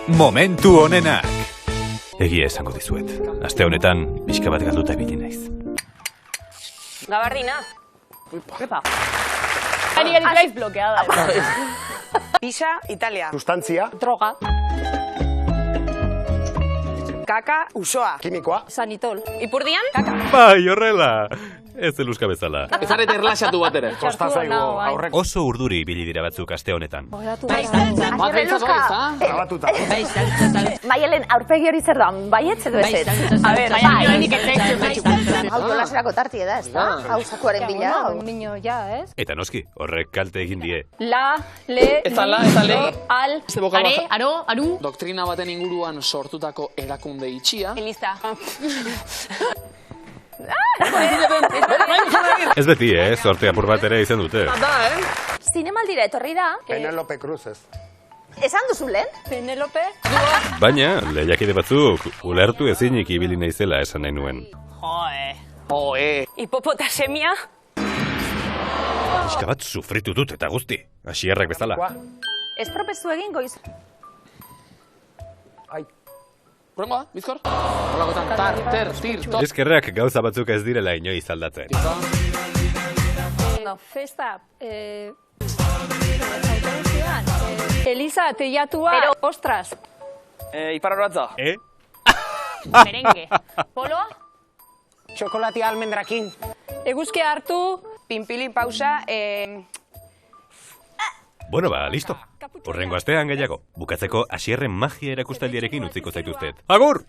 Momentu onenak. Egia esango dizuet. Aste honetan, pixka bat galduta ibili naiz. Gabardina. Epa. Ari live blokeada. Pisa, Italia. Sustantzia. Droga. Kaka, usoa. Kimikoa. Sanitol. Ipurdian, kaka. Bai, horrela. Ez eluska bezala. Ez arreta erlaxatu bat ere. Kosta zaigu aurreko. Oso urduri ibili dira batzuk aste honetan. Grabatuta. Maialen aurpegi hori zer da, baietz edo ez ez? A ver, Hau jolaserako tartie da, ez da? Hau zakuaren bila. Mino, ja, ez? Eta noski, horrek kalte egin die. La, le, Eta la, eta le. al, Este boka are, baja. aro, aru. Doktrina baten inguruan sortutako erakunde itxia. Eliza. Ez beti, sorte apur bat ere izan dute. Zinemaldira etorri da, Penelope Cruz ez. esan duzu lehen? Penelope. Baina, lehiakide batzuk, ulertu ezinik ibili naizela esan nahi nuen. Hipopotasemia. Pixka bat sufritu dut eta guzti, hasierrak bezala. Ez propezu egin goiz. Horrengoa, bizkor? Horlakotan, tar, ter, tir, tot. Eskerrak gauza batzuk ez direla inoiz aldatzen. Festa. Eliza, teiatua. Ostras. Ipar horatza. Merengue. Poloa. Txokolatia almendrakin. Eguzki hartu. Pinpili pausa. Bueno, listo. Horrengo astean gehiago. Bukatzeko hasierren magia erakustaldiarekin utziko zaituztet. Agur!